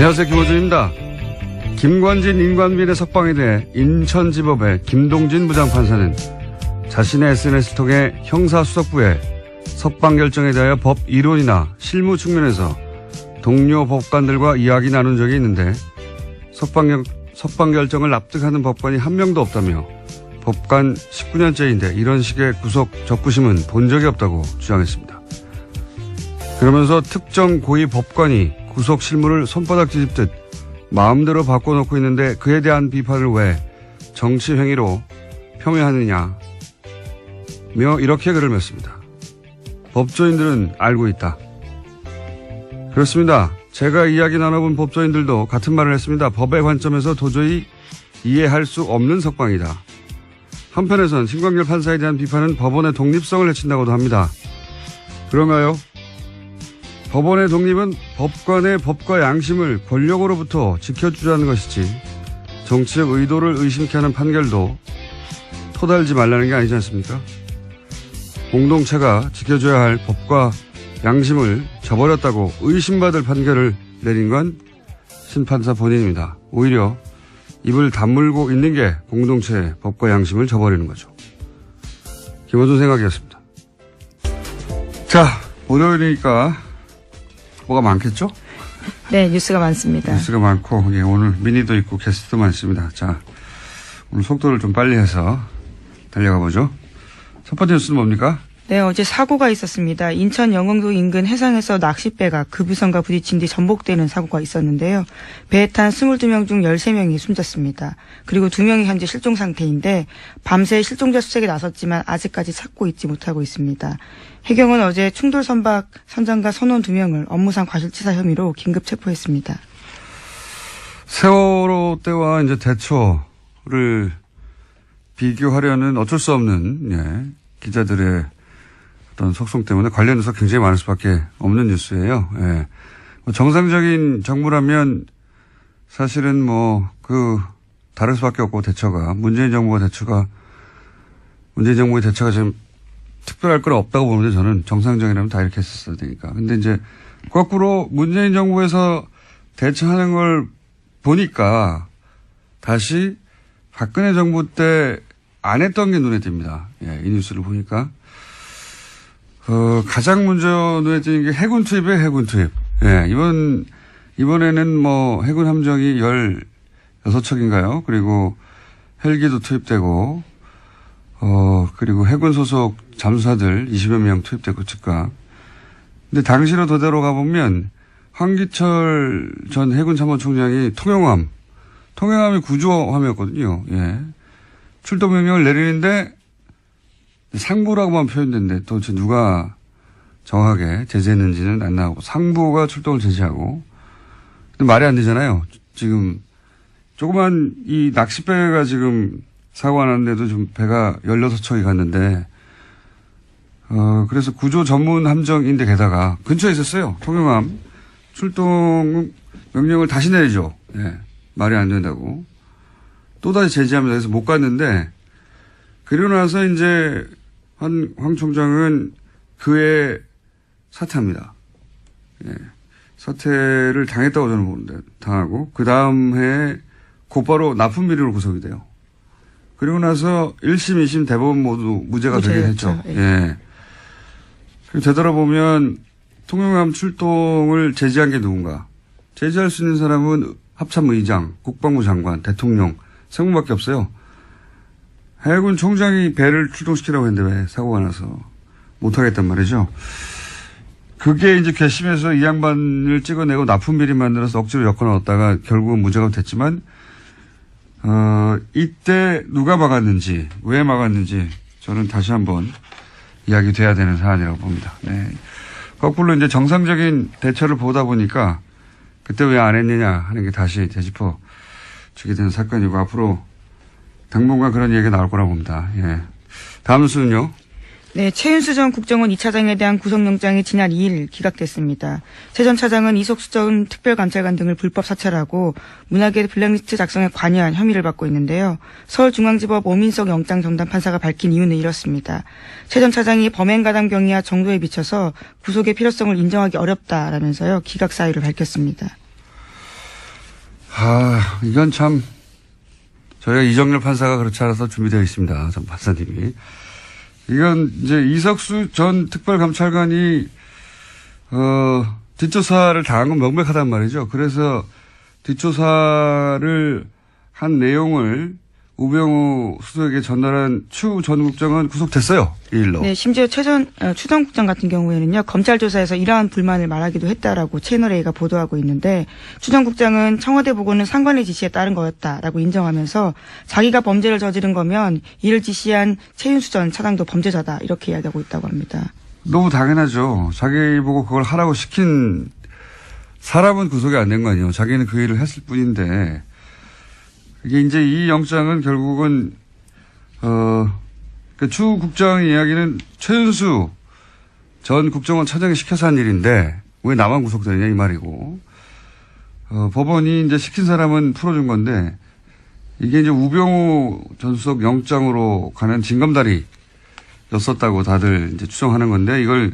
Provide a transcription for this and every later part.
안녕하세요. 김호준입니다. 김관진 인관비리 석방에 대해 인천지법의 김동진 부장판사는 자신의 SNS를 통해 형사수석부에 석방 결정에 대하여 법 이론이나 실무 측면에서 동료 법관들과 이야기 나눈 적이 있는데 석방 결정을 납득하는 법관이 한 명도 없다며 법관 19년째인데 이런 식의 구속 적구심은 본 적이 없다고 주장했습니다. 그러면서 특정 고위 법관이 구속 실무를 손바닥 뒤집듯 마음대로 바꿔놓고 있는데 그에 대한 비판을 왜 정치 행위로 폄훼하느냐며 이렇게 글을 맺습니다. 법조인들은 알고 있다. 그렇습니다. 제가 이야기 나눠본 법조인들도 같은 말을 했습니다. 법의 관점에서 도저히 이해할 수 없는 석방이다. 한편에선 신광열 판사에 대한 비판은 법원의 독립성을 해친다고도 합니다. 그런가요? 법원의 독립은 법관의 법과 양심을 권력으로부터 지켜주자는 것이지 정치적 의도를 의심케 하는 판결도 토달지 말라는 게 아니지 않습니까? 공동체가 지켜줘야 할 법과 양심을 저버렸다고 의심받을 판결을 내린 건 심판사 본인입니다. 오히려 입을 다물고 있는 게 공동체의 법과 양심을 저버리는 거죠. 김호준 생각이었습니다. 자, 월요일이니까 뭐가 많겠죠? 네, 뉴스가 많습니다. 뉴스가 많고, 예, 오늘 미니도 있고 게스트도 많습니다. 자, 오늘 속도를 좀 빨리 해서 달려가 보죠. 첫 번째 뉴스는 뭡니까? 네, 어제 사고가 있었습니다. 인천 영흥도 인근 해상에서 낚싯배가 급유선과 부딪힌 뒤 전복되는 사고가 있었는데요. 배에 탄 22명 중 13명이 숨졌습니다. 그리고 2명이 현재 실종 상태인데 밤새 실종자 수색에 나섰지만 아직까지 찾고 있지 못하고 있습니다. 해경은 어제 충돌 선박 선장과 선원 2명을 업무상 과실치사 혐의로 긴급 체포했습니다. 세월호 때와 이제 대처를 비교하려는 어쩔 수 없는, 예, 기자들의 어떤 속성 때문에 관련해서 굉장히 많을 수밖에 없는 뉴스예요. 예. 정상적인 정부라면 사실은 다를 수밖에 없고 대처가, 문재인 정부의 대처가 지금 특별할 건 없다고 보는데 저는 정상적이라면 다 이렇게 했었어야 되니까. 근데 이제 거꾸로 문재인 정부에서 대처하는 걸 보니까 다시 박근혜 정부 때 안 했던 게 눈에 띕니다. 예, 이 뉴스를 보니까. 가장 먼저 눈에 띄는 게 해군 투입이에요, 해군 투입. 예, 이번에는 해군 함정이 16척인가요? 그리고 헬기도 투입되고, 그리고 해군 소속 잠수사들 20여 명 투입되고 즉각. 근데 당시로 되돌아 가보면 황기철 전 해군 참모총장이 통영함이 구조함이었거든요. 예. 출동 명령을 내리는데 상부라고만 표현됐는데 도대체 누가 정확하게 제재했는지는 안 나오고 상부가 출동을 제지하고. 근데 말이 안 되잖아요. 지금 조그만 이 낚싯배가 지금 사고가 났는데도 좀 배가 16척이 갔는데 그래서 구조 전문 함정인데 게다가 근처에 있었어요. 통영함. 출동 명령을 다시 내리죠. 예. 말이 안 된다고. 또다시 제지하면서 해서 못 갔는데 그러고 나서 이제 황 총장은 그에 사퇴합니다. 예. 사퇴를 당했다고 저는 보는데 당하고 그 다음 해에 곧바로 납품 비리로 구속이 돼요. 그리고 나서 1심, 2심 대법원 모두 무죄가 되긴 했죠. 예. 예. 그리고 되돌아보면 통영함 출동을 제지한 게 누군가. 제지할 수 있는 사람은 합참의장, 국방부 장관, 대통령, 세분밖에 없어요. 해군 총장이 배를 출동시키라고 했는데 왜 사고가 나서 못하겠단 말이죠. 그게 이제 괘씸해서 이 양반을 찍어내고 납품비리 만들어서 억지로 엮어 넣었다가 결국은 무죄가 됐지만 이때 누가 막았는지, 왜 막았는지 저는 다시 한번 이야기돼야 되는 사안이라고 봅니다. 네. 거꾸로 이제 정상적인 대처를 보다 보니까 그때 왜 안 했느냐 하는 게 다시 되짚어 주게 되는 사건이고 앞으로 당분간 그런 얘기가 나올 거라고 봅니다. 예. 다음 뉴스는요. 네, 최윤수 전 국정원 2차장에 대한 구속영장이 지난 2일 기각됐습니다. 최 전 차장은 이석수 전 특별감찰관 등을 불법 사찰하고 문화계 블랙리스트 작성에 관여한 혐의를 받고 있는데요. 서울중앙지법 오민석 영장전담 판사가 밝힌 이유는 이렇습니다. 최 전 차장이 범행가담 경위와 정도에 비춰서 구속의 필요성을 인정하기 어렵다라면서요. 기각 사유를 밝혔습니다. 이건 참, 저희가 이정렬 판사가 그렇지 않아서 준비되어 있습니다. 전 판사님이. 이건 이제 이석수 전 특별감찰관이, 뒷조사를 당한 건 명백하단 말이죠. 그래서 뒷조사를 한 내용을 우병우 수석에게 전달한 추 전 국장은 구속됐어요. 이 일로. 네, 심지어 추 전 국장 같은 경우에는요, 검찰 조사에서 이러한 불만을 말하기도 했다라고 채널A가 보도하고 있는데, 추 전 국장은 청와대 보고는 상관의 지시에 따른 거였다라고 인정하면서 자기가 범죄를 저지른 거면 이를 지시한 최윤수 전 차장도 범죄자다 이렇게 이야기하고 있다고 합니다. 너무 당연하죠. 자기 보고 그걸 하라고 시킨 사람은 구속이 안 된 거 아니에요. 자기는 그 일을 했을 뿐인데, 이게 이제 이 영장은 결국은, 추 국장 이야기는 최윤수 전 국정원 차장이 시켜서 한 일인데, 왜 나만 구속되냐 이 말이고, 법원이 이제 시킨 사람은 풀어준 건데, 이게 이제 우병우 전 수석 영장으로 가는 징검다리였었다고 다들 이제 추정하는 건데, 이걸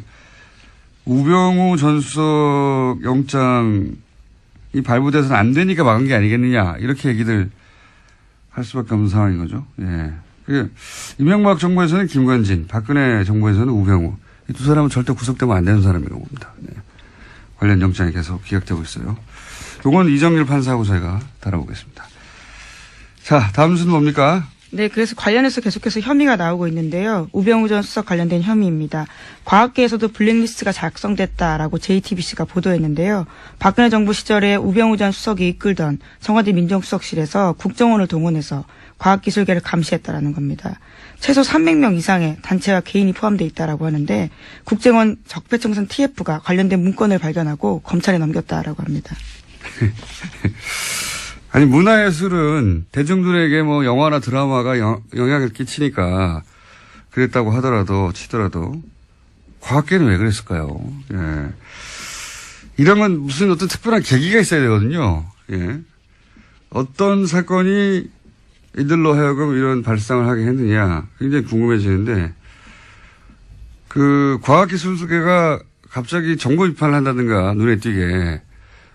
우병우 전 수석 영장이 발부돼서는 안 되니까 막은 게 아니겠느냐, 이렇게 얘기들 할 수밖에 없는 상황인 거죠. 예. 이명박 정부에서는 김관진, 박근혜 정부에서는 우병우. 이 두 사람은 절대 구속되면 안 되는 사람이라고 봅니다. 네. 관련 영장이 계속 기각되고 있어요. 요건 이정렬 판사하고 저희가 다뤄보겠습니다. 자, 다음 순서는 뭡니까? 네, 그래서 관련해서 계속해서 혐의가 나오고 있는데요. 우병우 전 수석 관련된 혐의입니다. 과학계에서도 블랙리스트가 작성됐다라고 JTBC가 보도했는데요. 박근혜 정부 시절에 우병우 전 수석이 이끌던 청와대 민정수석실에서 국정원을 동원해서 과학기술계를 감시했다라는 겁니다. 최소 300명 이상의 단체와 개인이 포함되어 있다라고 하는데 국정원 적폐청산 TF가 관련된 문건을 발견하고 검찰에 넘겼다라고 합니다. 아니, 문화예술은 대중들에게 뭐 영화나 드라마가 영향을 끼치니까 그랬다고 치더라도 과학계는 왜 그랬을까요? 예. 이런 건 무슨 어떤 특별한 계기가 있어야 되거든요. 예. 어떤 사건이 이들로 하여금 이런 발상을 하게 했느냐 굉장히 궁금해지는데 그 과학기술계가 갑자기 정보 비판을 한다든가 눈에 띄게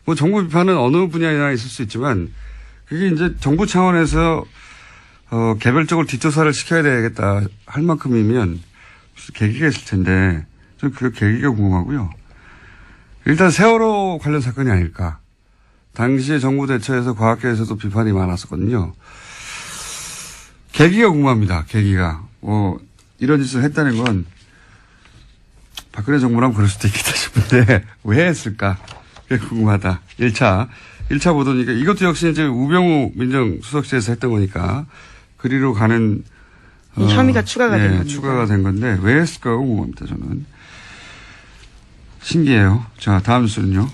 뭐 정보 비판은 어느 분야나 있을 수 있지만 그게 이제 정부 차원에서 개별적으로 뒷조사를 시켜야 되겠다 할 만큼이면 무슨 계기가 있을 텐데 저는 그 계기가 궁금하고요. 일단 세월호 관련 사건이 아닐까. 당시에 정부 대처에서 과학계에서도 비판이 많았었거든요. 계기가 궁금합니다. 계기가. 이런 짓을 했다는 건 박근혜 정부라면 그럴 수도 있겠다 싶은데 왜 했을까? 그게 궁금하다. 1차 보도니까 이것도 역시 이제 우병우 민정수석실에서 했던 거니까 그리로 가는 혐의가 추가가 된 겁니다. 추가가 된 건데 왜 했을까 궁금합니다. 저는 신기해요. 자, 다음 수는요.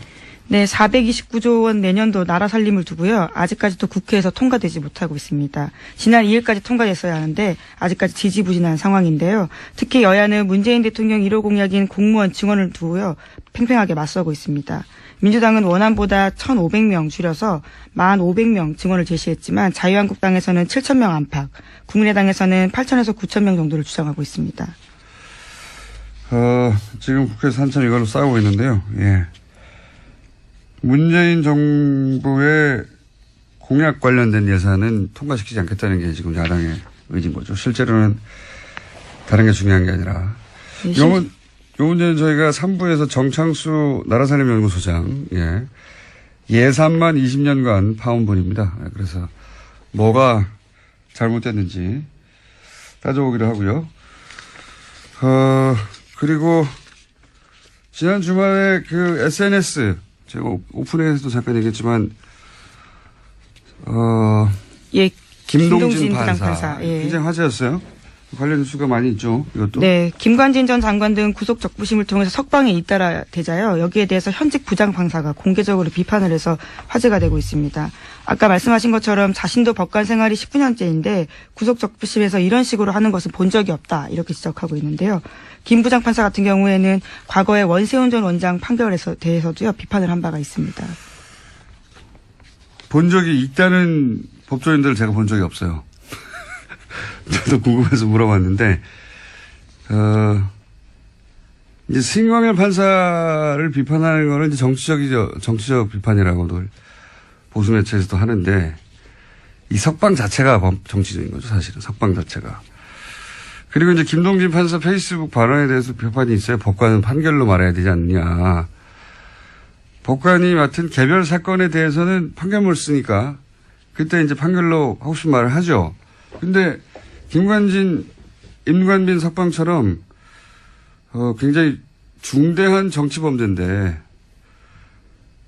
네, 429조 원 내년도 나라 살림을 두고요. 아직까지도 국회에서 통과되지 못하고 있습니다. 지난 2일까지 통과됐어야 하는데 아직까지 지지부진한 상황인데요. 특히 여야는 문재인 대통령 1호 공약인 공무원 증원을 두고요. 팽팽하게 맞서고 있습니다. 민주당은 원안보다 1,500명 줄여서 1,500명 증원을 제시했지만 자유한국당에서는 7,000명 안팎, 국민의당에서는 8,000에서 9,000명 정도를 주장하고 있습니다. 지금 국회에서 한참 이걸로 싸우고 있는데요. 예. 문재인 정부의 공약 관련된 예산은 통과시키지 않겠다는 게 지금 야당의 의지인 거죠. 실제로는 다른 게 중요한 게 아니라. 요 문제는 저희가 3부에서 정창수 나라살림연구소장, 예산만 20년간 파온 분입니다. 그래서 뭐가 잘못됐는지 따져보기로 하고요. 그리고 지난 주말에 그 SNS, 제가 오프닝에서도 잠깐 얘기했지만, 김동진 판사. 굉장히 화제였어요. 관련 뉴스가 많이 있죠, 이것도. 네, 김관진 전 장관 등 구속 적부심을 통해서 석방에 잇따라 되자요. 여기에 대해서 현직 부장판사가 공개적으로 비판을 해서 화제가 되고 있습니다. 아까 말씀하신 것처럼 자신도 법관 생활이 19년째인데 구속 적부심에서 이런 식으로 하는 것은 본 적이 없다, 이렇게 지적하고 있는데요. 김 부장판사 같은 경우에는 과거의 원세훈 전 원장 판결에 대해서도요, 비판을 한 바가 있습니다. 본 적이 있다는 법조인들을 제가 본 적이 없어요. 저도 궁금해서 물어봤는데, 이제 승광열 판사를 비판하는 거는 이제 정치적 비판이라고도 보수 매체에서도 하는데 이 석방 자체가 정치적인 거죠, 사실은. 석방 자체가. 그리고 이제 김동진 판사 페이스북 발언에 대해서 비판이 있어요. 법관은 판결로 말해야 되지 않느냐. 법관이 맡은 개별 사건에 대해서는 판결문을 쓰니까 그때 이제 판결로 하고 싶은 말을 하죠. 근데 김관진, 임관빈 석방처럼 굉장히 중대한 정치 범죄인데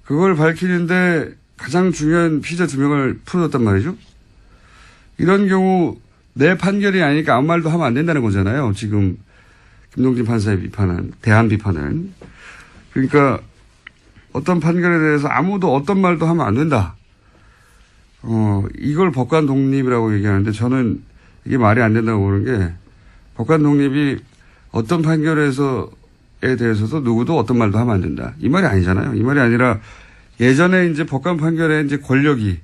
그걸 밝히는데 가장 중요한 피의자 2명을 풀어줬단 말이죠. 이런 경우 내 판결이 아니니까 아무 말도 하면 안 된다는 거잖아요. 지금 김동진 판사의 비판은, 대한 비판은. 그러니까 어떤 판결에 대해서 아무도 어떤 말도 하면 안 된다. 이걸 법관 독립이라고 얘기하는데 저는 이게 말이 안 된다고 보는 게 법관 독립이 어떤 판결에 대해서도 누구도 어떤 말도 하면 안 된다. 이 말이 아니잖아요. 이 말이 아니라 예전에 이제 법관 판결에 이제 권력이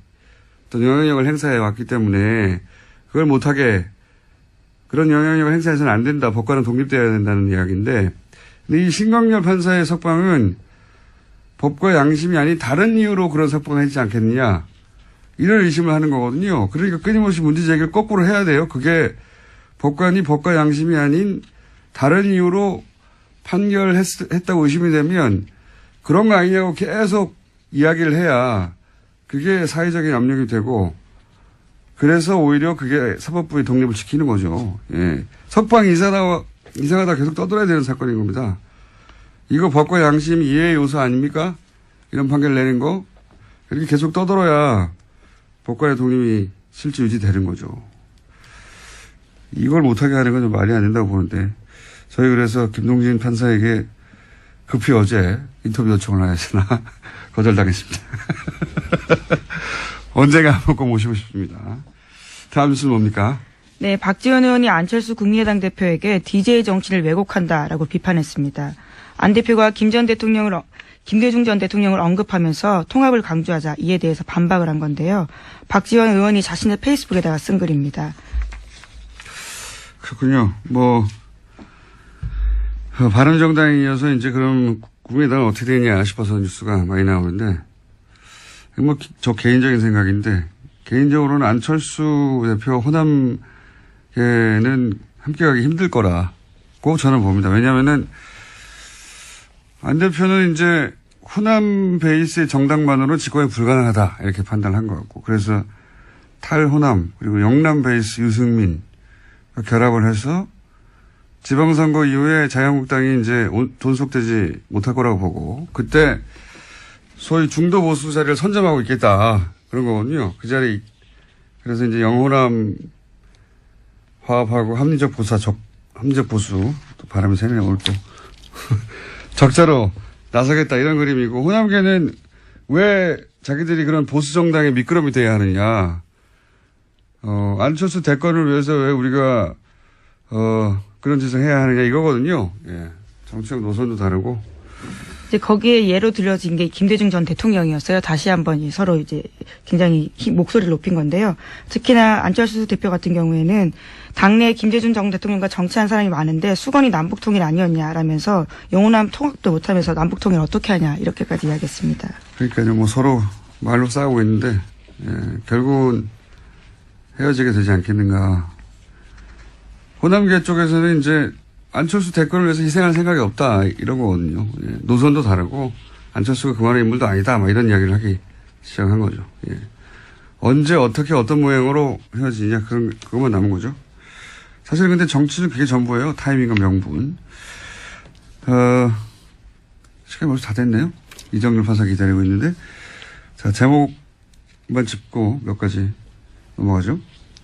또 영향력을 행사해 왔기 때문에 그걸 못하게 그런 영향력을 행사해서는 안 된다. 법관은 독립되어야 된다는 이야기인데 근데 이 신광렬 판사의 석방은 법과 양심이 아닌 다른 이유로 그런 석방을 했지 않겠느냐. 이런 의심을 하는 거거든요. 그러니까 끊임없이 문제 제기를 거꾸로 해야 돼요. 그게 법관이 법과 양심이 아닌 다른 이유로 판결했다고 의심이 되면 그런 거 아니냐고 계속 이야기를 해야 그게 사회적인 압력이 되고 그래서 오히려 그게 사법부의 독립을 지키는 거죠. 예. 석방이 이상하다 계속 떠들어야 되는 사건인 겁니다. 이거 법과 양심 이해의 요소 아닙니까? 이런 판결 내는 거. 이렇게 계속 떠들어야 법관의 독립이 실제 유지되는 거죠. 이걸 못하게 하는 건 좀 말이 안 된다고 보는데 저희 그래서 김동진 판사에게 급히 어제 인터뷰 요청을 하였으나 거절당했습니다. 언젠가 한번 꼭 모시고 싶습니다. 다음 뉴스는 뭡니까? 네, 박지원 의원이 안철수 국민의당 대표에게 DJ 정치를 왜곡한다라고 비판했습니다. 안 대표가 김대중 전 대통령을 언급하면서 통합을 강조하자 이에 대해서 반박을 한 건데요. 박지원 의원이 자신의 페이스북에다가 쓴 글입니다. 그렇군요. 바른정당에 이어서 이제 그럼 국민의당은 어떻게 되냐 싶어서 뉴스가 많이 나오는데 저 개인적인 생각인데 개인적으로는 안철수 대표 호남계는 함께하기 힘들 거라고 저는 봅니다. 왜냐하면은 안 대표는 이제 호남 베이스의 정당만으로 집권이 불가능하다 이렇게 판단한 것 같고 그래서 탈호남 그리고 영남 베이스 유승민 결합을 해서 지방선거 이후에 자유한국당이 이제 존속되지 못할 거라고 보고 그때 소위 중도 보수 자리를 선점하고 있겠다 그런 거거든요. 그 자리 그래서 이제 영호남 화합하고 합리적 보수 또 바람이 새네 오늘 또 적자로 나서겠다 이런 그림이고 호남계는 왜 자기들이 그런 보수 정당의 미끄럼이 돼야 하느냐. 안철수 대권을 위해서 왜 우리가 그런 짓을 해야 하느냐 이거거든요. 예. 정치적 노선도 다르고. 이제 거기에 예로 들려진 게 김대중 전 대통령이었어요. 다시 한번 서로 이제 굉장히 목소리를 높인 건데요. 특히나 안철수 대표 같은 경우에는 당내 김대중 전 대통령과 정치한 사람이 많은데 수건이 남북통일 아니었냐라면서 영호남 통합도 못하면서 남북통일 어떻게 하냐 이렇게까지 이야기했습니다. 그러니까요. 서로 말로 싸우고 있는데 결국은 헤어지게 되지 않겠는가. 호남계 쪽에서는 이제 안철수 대권을 위해서 희생할 생각이 없다 이런 거거든요. 예. 노선도 다르고 안철수가 그만한 인물도 아니다 이런 이야기를 하기 시작한 거죠. 예. 언제 어떻게 어떤 모양으로 헤어지냐 그것만 남은 거죠. 사실 근데 정치는 그게 전부예요. 타이밍과 명분. 시간이 벌써 다 됐네요. 이정률 판사 기다리고 있는데 자 제목만 짚고 몇 가지 넘어가죠.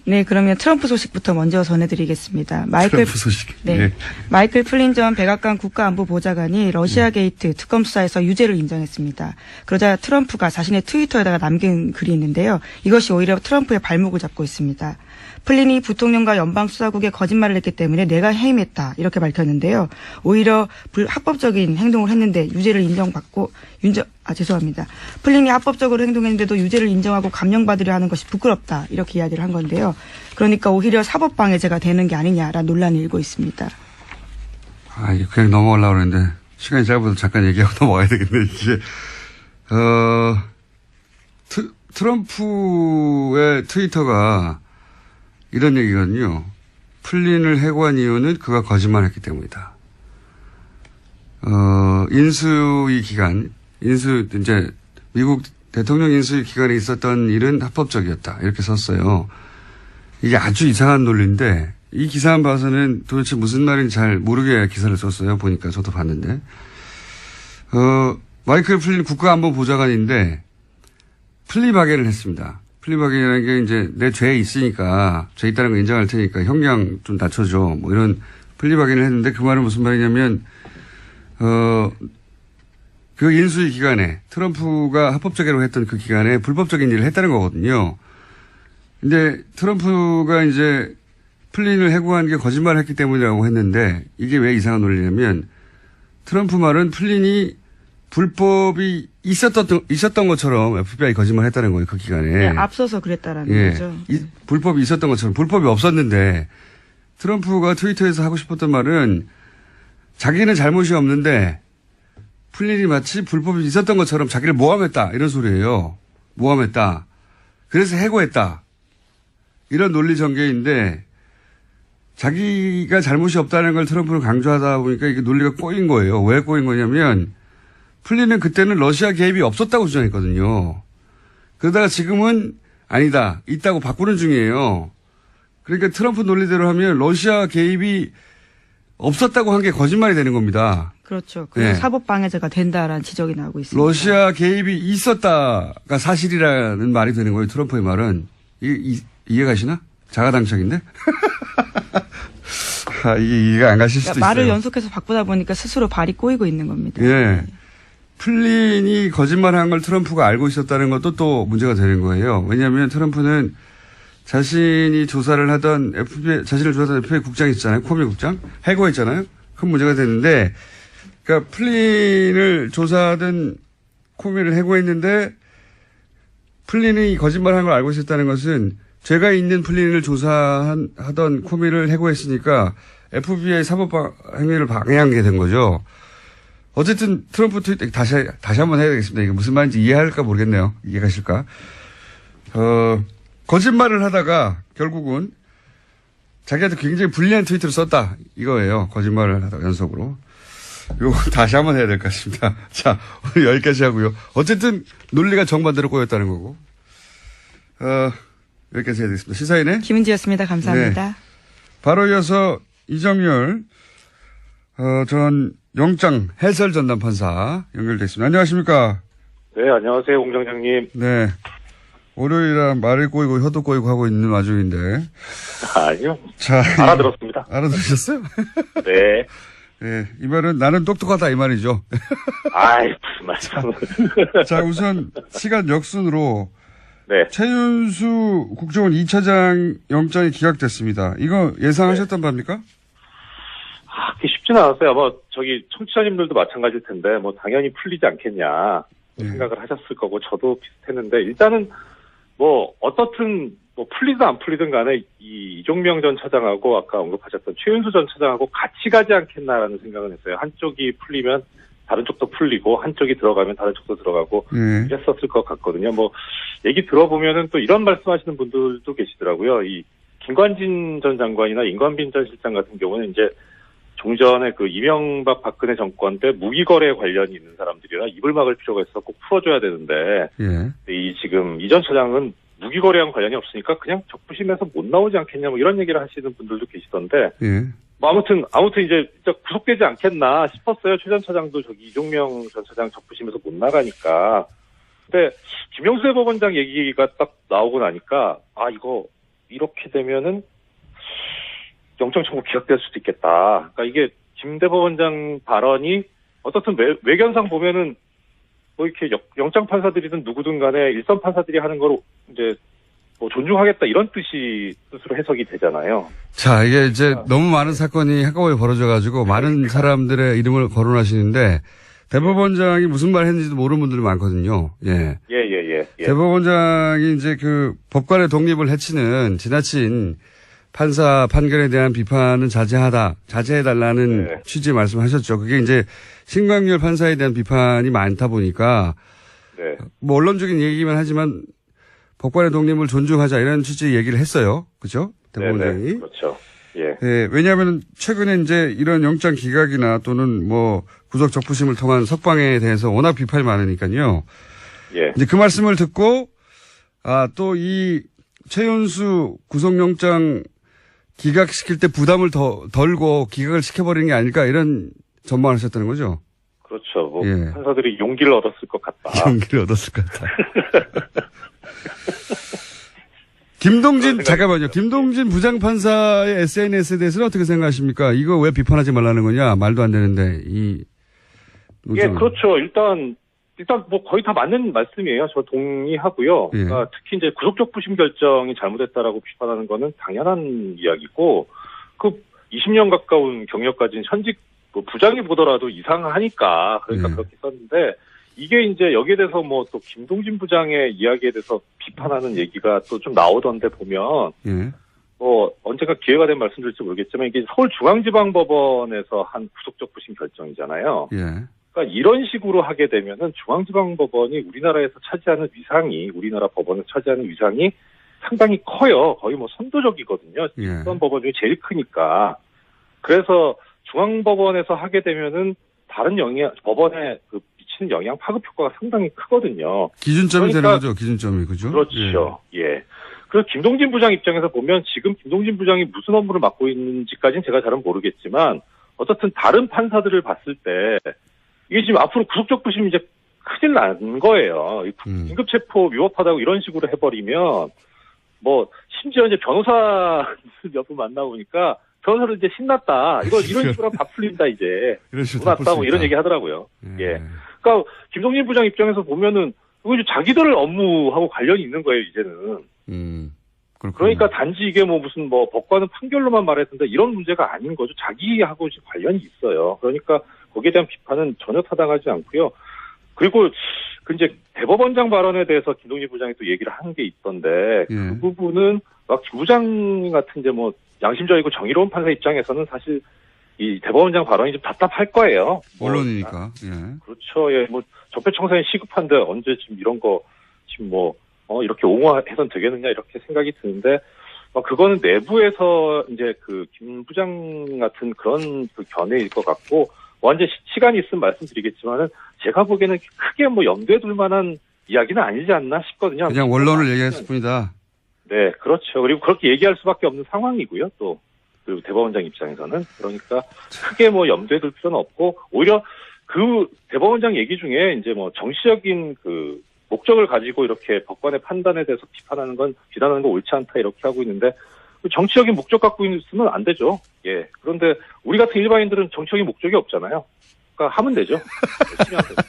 네, 그러면 트럼프 소식부터 먼저 전해드리겠습니다. 트럼프 소식. 네. 네. 마이클 플린 전 백악관 국가안보보좌관이 러시아 게이트 특검 수사에서 유죄를 인정했습니다. 그러자 트럼프가 자신의 트위터에다가 남긴 글이 있는데요. 이것이 오히려 트럼프의 발목을 잡고 있습니다. 플린이 부통령과 연방수사국에 거짓말을 했기 때문에 내가 해임했다 이렇게 밝혔는데요. 오히려 합법적인 행동을 했는데 유죄를 인정받고 죄송합니다. 플린이 합법적으로 행동했는데도 유죄를 인정하고 감형받으려 하는 것이 부끄럽다 이렇게 이야기를 한 건데요. 그러니까 오히려 사법방해죄가 되는 게 아니냐라는 논란이 일고 있습니다. 이게 그냥 넘어가려고 그랬는데 시간이 짧아서 잠깐 얘기하고 넘어가야 되겠네. 이제 트럼프의 트위터가 이런 얘기거든요. 플린을 해고한 이유는 그가 거짓말했기 때문이다. 인수위 기간, 이제 미국 대통령 인수위 기간에 있었던 일은 합법적이었다. 이렇게 썼어요. 이게 아주 이상한 논리인데 이 기사만 봐서는 도대체 무슨 말인지 잘 모르게 기사를 썼어요. 보니까 저도 봤는데. 마이클 플린 국가안보보좌관인데 플리바겐을 했습니다. 플리바겐이라는 게 이제 내 죄에 있으니까 죄 있다는 거 인정할 테니까 형량 좀 낮춰줘. 뭐 이런 플리바겐을 했는데 그 말은 무슨 말이냐면 그 인수위 기간에 트럼프가 합법적이라고 했던 그 기간에 불법적인 일을 했다는 거거든요. 근데 트럼프가 이제 플린을 해고한 게 거짓말을 했기 때문이라고 했는데 이게 왜 이상한 논리냐면 트럼프 말은 플린이 불법이 있었던 것처럼 FBI 거짓말 했다는 거예요. 그 기간에. 네, 앞서서 그랬다라는 거죠. 불법이 있었던 것처럼 불법이 없었는데 트럼프가 트위터에서 하고 싶었던 말은 자기는 잘못이 없는데 플린이 마치 불법이 있었던 것처럼 자기를 모함했다. 이런 소리예요. 모함했다. 그래서 해고했다. 이런 논리 전개인데 자기가 잘못이 없다는 걸 트럼프는 강조하다 보니까 이게 논리가 꼬인 거예요. 왜 꼬인 거냐면 플린은 그때는 러시아 개입이 없었다고 주장했거든요. 그러다가 지금은 아니다. 있다고 바꾸는 중이에요. 그러니까 트럼프 논리대로 하면 러시아 개입이 없었다고 한 게 거짓말이 되는 겁니다. 그렇죠. 그래서 네. 사법방해자가 된다라는 지적이 나오고 있습니다. 러시아 개입이 있었다가 사실이라는 말이 되는 거예요. 트럼프의 말은. 이해가시나? 자가당착인데? 이게 이해가 안 가실 수도 그러니까 말을 있어요. 연속해서 바꾸다 보니까 스스로 발이 꼬이고 있는 겁니다. 예. 플린이 거짓말한 걸 트럼프가 알고 있었다는 것도 또 문제가 되는 거예요. 왜냐하면 트럼프는 자신이 조사를 하던 FBI, 자신을 조사하던 FBI 국장이 있잖아요. 코미 국장. 해고했잖아요. 큰 문제가 됐는데, 그러니까 플린을 조사하던 코미를 해고했는데, 플린이 거짓말한 걸 알고 있었다는 것은 죄가 있는 플린을 조사하던 코미를 해고했으니까 FBI 사법 행위를 방해한 게 된 거죠. 어쨌든 트럼프 트위터 다시 한번 해야 되겠습니다. 이게 무슨 말인지 이해할까 모르겠네요. 이해가실까? 거짓말을 하다가 결국은 자기한테 굉장히 불리한 트위터를 썼다. 이거예요. 거짓말을 하다가 연속으로. 이거 다시 한번 해야 될 것 같습니다. 자, 오늘 여기까지 하고요. 어쨌든 논리가 정반대로 꼬였다는 거고. 여기까지 해야 되겠습니다. 시사인의 김은지였습니다. 감사합니다. 네. 바로 이어서 이정열 전 영장 해설 전담 판사 연결됐습니다. 안녕하십니까? 네, 안녕하세요, 공장장님. 네. 월요일이라 말을 꼬이고 혀도 꼬이고 하고 있는 와중인데. 아니요. 자, 알아들었습니다. 알아들으셨어요? 네. 네. 이 말은 나는 똑똑하다 이 말이죠. 아이, 무슨 말씀을. 자, 우선 시간 역순으로 네. 최윤수 국정원 2차장 영장이 기각됐습니다. 이거 예상하셨던 바입니까? 그게 쉽지는 않았어요. 아마 청취자님들도 마찬가지일 텐데, 당연히 풀리지 않겠냐 생각을 하셨을 거고, 저도 비슷했는데, 일단은 어떻든 풀리든 안 풀리든 간에 이종명 전 차장하고 아까 언급하셨던 최윤수 전 차장하고 같이 가지 않겠나라는 생각은 했어요. 한쪽이 풀리면 다른 쪽도 풀리고, 한쪽이 들어가면 다른 쪽도 들어가고, 이랬었을 것 같거든요. 얘기 들어보면은 또 이런 말씀하시는 분들도 계시더라고요. 이 김관진 전 장관이나 임관빈 전 실장 같은 경우는 이제 종전에 그 이명박 박근혜 정권 때 무기거래 관련이 있는 사람들이라 입을 막을 필요가 있어서 꼭 풀어줘야 되는데, 지금 이 전 차장은 무기거래랑 관련이 없으니까 그냥 적부심에서 못 나오지 않겠냐 이런 얘기를 하시는 분들도 계시던데, 아무튼 이제 구속되지 않겠나 싶었어요. 최 전 차장도 이종명 전 차장 적부심에서 못 나가니까. 근데 김영수 대법원장 얘기가 딱 나오고 나니까 이거 이렇게 되면은 영장 청구 기각될 수도 있겠다. 그러니까 이게 김 대법원장 발언이 어떻든 외견상 보면은 이렇게 영장 판사들이든 누구든 간에 일선 판사들이 하는 걸 이제 존중하겠다 이런 뜻으로 해석이 되잖아요. 자, 이게 이제 너무 많은 사건이 한꺼번에 벌어져가지고 많은 사람들의 이름을 거론하시는데 대법원장이 무슨 말 했는지도 모르는 분들이 많거든요. 예. 대법원장이 이제 그 법관의 독립을 해치는 지나친 판사 판결에 대한 비판은 자제해달라는 취지의 말씀하셨죠. 그게 이제 신광열 판사에 대한 비판이 많다 보니까 언론적인 얘기만 하지만 법관의 독립을 존중하자 이런 취지의 얘기를 했어요. 그죠? 대법원장이. 네네. 그렇죠. 예. 예, 왜냐하면 최근에 이제 이런 영장 기각이나 또는 뭐 구속 적부심을 통한 석방에 대해서 워낙 비판이 많으니까요. 예. 이제 그 말씀을 듣고 또 이 최윤수 구속영장 기각시킬 때 부담을 덜고 기각을 시켜버리는 게 아닐까 이런 전망을 하셨다는 거죠. 그렇죠. 뭐 예. 판사들이 용기를 얻었을 것 같다. 용기를 얻었을 것 같다. 김동진, 잠깐만요. 김동진 부장판사의 SNS에 대해서는 어떻게 생각하십니까? 이거 왜 비판하지 말라는 거냐? 말도 안 되는데, 예, 그렇죠. 일단 뭐 거의 다 맞는 말씀이에요. 저 동의하고요. 예. 그러니까 특히 이제 구속적 부심 결정이 잘못했다라고 비판하는 거는 당연한 이야기고, 그 20년 가까운 경력 가진 현직 뭐 부장이 보더라도 이상하니까 그러니까 예. 그렇게 썼는데, 이게 이제 여기에 대해서 뭐 또 김동진 부장의 이야기에 대해서 비판하는 얘기가 또 좀 나오던데 보면, 예. 뭐 언젠가 기회가 되면 말씀드릴지 모르겠지만 이게 서울중앙지방법원에서 한 구속적 부심 결정이잖아요. 예. 그러니까 이런 식으로 하게 되면은 중앙지방법원이 우리나라에서 차지하는 위상이, 우리나라 법원에서 차지하는 위상이 상당히 커요. 거의 뭐 선도적이거든요. 예. 집권 법원 중에 제일 크니까. 그래서 중앙법원에서 하게 되면은 다른 법원에 그 미치는 영향 파급 효과가 상당히 크거든요. 기준점이 그러니까, 되는 거죠. 기준점이. 그죠? 그렇죠. 예. 그래서 김동진 부장 입장에서 보면 지금 김동진 부장이 무슨 업무를 맡고 있는지까지는 제가 잘은 모르겠지만, 어쨌든 다른 판사들을 봤을 때 이게 지금 앞으로 구속적 부심이 이제 큰일 난 거예요. 긴급체포 위법하다고 이런 식으로 해버리면, 뭐 심지어 이제 변호사 몇 분 만나보니까 변호사를 이제 신났다. 이런 식으로 하면 다 풀린다 이제. 이런 식으로 다 풀 났다 수 뭐 있다. 이런 얘기 하더라고요. 예. 예. 그러니까 김동진 부장 입장에서 보면은 이거 이제 자기들 업무하고 관련이 있는 거예요 이제는. 그렇군요. 그러니까 단지 이게 뭐 무슨 뭐 법관은 판결로만 말했는데 이런 문제가 아닌 거죠. 자기하고 지금 관련이 있어요. 그러니까 거기에 대한 비판은 전혀 타당하지 않고요. 그리고 그 이제 대법원장 발언에 대해서 김동진 부장이 또 얘기를 하는 게 있던데, 예. 그 부분은 막 김 부장 같은 이제 뭐 양심적이고 정의로운 판사 입장에서는 사실 이 대법원장 발언이 좀 답답할 거예요. 언론이니까. 예. 그렇죠. 예, 뭐 적폐청산이 시급한데 언제 지금 이런 거 지금 뭐 이렇게 옹호해선 되겠느냐 이렇게 생각이 드는데, 그거는 내부에서 이제 그 김 부장 같은 그런 그 견해일 것 같고, 완전 시간이 있으면 말씀드리겠지만은 제가 보기에는 크게 뭐 염두에 둘 만한 이야기는 아니지 않나 싶거든요. 그냥 원론을 얘기했을 뿐이다. 네, 그렇죠. 그리고 그렇게 얘기할 수밖에 없는 상황이고요. 또 그리고 대법원장 입장에서는 그러니까 크게 뭐 염두에 둘 필요는 없고, 오히려 그 대법원장 얘기 중에 이제 뭐 정치적인 그 목적을 가지고 이렇게 법관의 판단에 대해서 비난하는 건 옳지 않다 이렇게 하고 있는데, 정치적인 목적 갖고 있으면 안 되죠. 예. 그런데 우리 같은 일반인들은 정치적인 목적이 없잖아요. 그러니까 하면 되죠. 열심히 하면 되죠.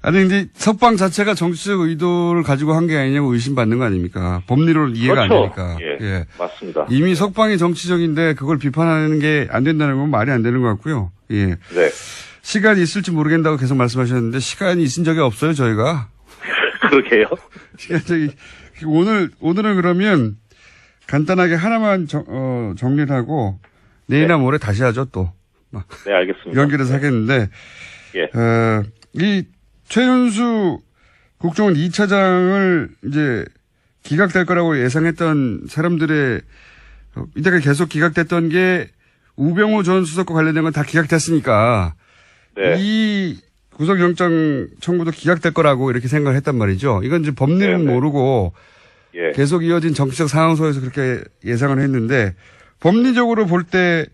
아니, 근데 석방 자체가 정치적 의도를 가지고 한 게 아니냐고 의심받는 거 아닙니까? 법리로 이해가 그렇죠. 안 되니까. 예. 맞습니다. 이미 석방이 정치적인데 그걸 비판하는 게 안 된다는 건 말이 안 되는 것 같고요. 예. 네. 시간이 있을지 모르겠다고 계속 말씀하셨는데 시간이 있은 적이 없어요, 저희가. 그러게요. 오늘은 그러면 간단하게 하나만 정리를 하고 내일이나 네. 모레 다시 하죠, 또. 네, 알겠습니다. 연결해서 하겠는데. 예. 이 최윤수 국정원 2차장을 이제 기각될 거라고 예상했던 사람들의 이때까지 계속 기각됐던 게 우병우 전 수석과 관련된 건 다 기각됐으니까 네. 이 구속영장 청구도 기각될 거라고 이렇게 생각을 했단 말이죠. 이건 이제 법리는 네네. 모르고 예. 계속 이어진 정치적 상황 속에서 그렇게 예상을 했는데, 법리적으로 볼 때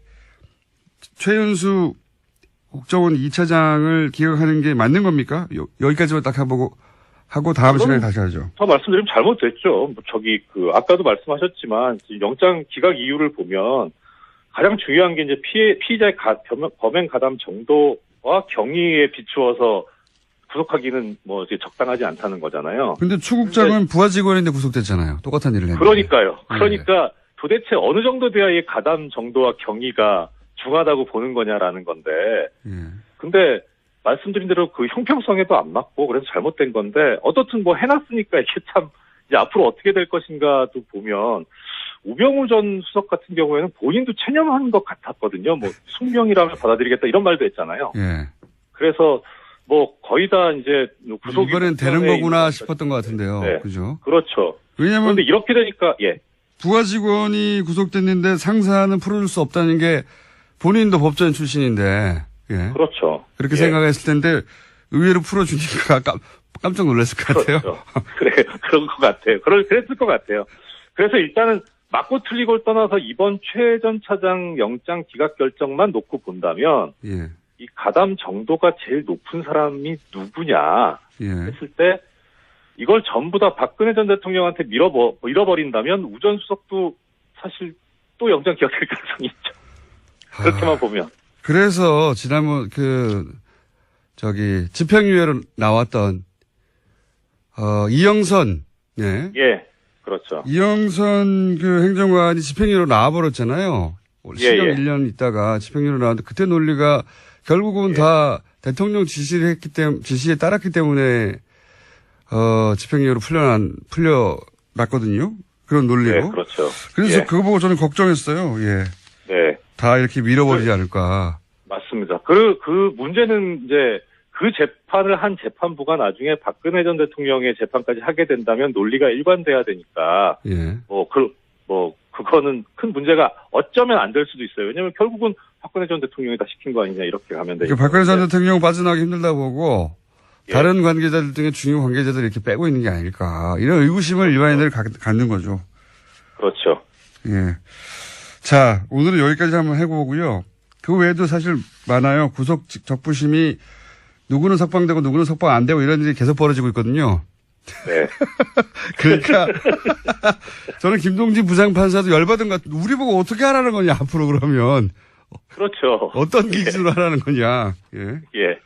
최윤수 국정원 2차장을 기각하는 게 맞는 겁니까? 여기까지만 딱 하고 다음 시간에 다시 하죠. 더 말씀드리면 잘못됐죠. 아까도 말씀하셨지만 영장 기각 이유를 보면 가장 중요한 게 이제 피의자의 범행 가담 정도와 경위에 비추어서 구속하기는 뭐 이제 적당하지 않다는 거잖아요. 근데 추국장은 부하 직원인데 구속됐잖아요. 똑같은 일을 했는데. 그러니까요. 네. 그러니까 도대체 어느 정도 돼야 이 가담 정도와 경위가 중하다고 보는 거냐라는 건데. 예. 근데 말씀드린 대로 그 형평성에도 안 맞고 그래서 잘못된 건데, 어떻든 뭐 해놨으니까 이게 참 이제 앞으로 어떻게 될 것인가도 보면, 우병우 전 수석 같은 경우에는 본인도 체념한 것 같았거든요. 뭐 숙명이라면 받아들이겠다 이런 말도 했잖아요. 예. 그래서 뭐 거의 다 이제 구속이 이번엔 되는 거구나 있는 싶었던 것 같은데요. 네. 그죠? 그렇죠. 왜냐하면 그런데 이렇게 되니까 예. 부하 직원이 구속됐는데 상사는 풀어줄 수 없다는 게 본인도 법조인 출신인데 예. 그렇죠. 그렇게 예. 생각했을 텐데 의외로 풀어주니까 깜짝 놀랐을 것 같아요. 그렇죠. 그래 그런 것 같아요. 그랬을 것 같아요. 그래서 일단은 맞고 틀리고를 떠나서 이번 최 전 차장 영장 기각 결정만 놓고 본다면 예. 이 가담 정도가 제일 높은 사람이 누구냐 예. 했을 때 이걸 전부 다 박근혜 전 대통령한테 밀어버린다면 우전 수석도 사실 또 영장 기각 가능성이 있죠. 그렇게만 보면. 그래서 지난번 집행유예로 나왔던 이영선 예. 예, 그렇죠. 이영선 행정관이 집행유예로 나와버렸잖아요. 실형 1년 있다가 집행유예로 나왔는데 그때 논리가 결국은 다 대통령 지시에 따랐기 때문에 집행유예로 풀려났거든요. 그런 논리로. 네, 그렇죠. 그래서 그거 보고 저는 걱정했어요. 예. 네. 다 이렇게 밀어버리지 않을까. 맞습니다. 그 문제는 이제 그 재판을 한 재판부가 나중에 박근혜 전 대통령의 재판까지 하게 된다면 논리가 일관돼야 되니까. 예. 그거는 큰 문제가 어쩌면 안 될 수도 있어요. 왜냐면 결국은 박근혜 전 대통령이 다 시킨 거 아니냐 이렇게 가면 되니까. 박근혜 전 대통령 빠져나가기 힘들다 보고 예. 다른 관계자들 등의 중요 관계자들 이렇게 빼고 있는 게 아닐까. 이런 의구심을 일반인들이 갖는 거죠. 그렇죠. 예. 자, 오늘은 여기까지 한번 해보고요. 그 외에도 사실 많아요. 구속 적부심이 누구는 석방되고 누구는 석방 안 되고 이런 일이 계속 벌어지고 있거든요. 네. 그러니까 저는 김동진 부장판사도 열받은 것 같아요. 우리 보고 어떻게 하라는 거냐 앞으로 그러면. 그렇죠. 어떤 기준으로 하라는 거냐. 예. 예.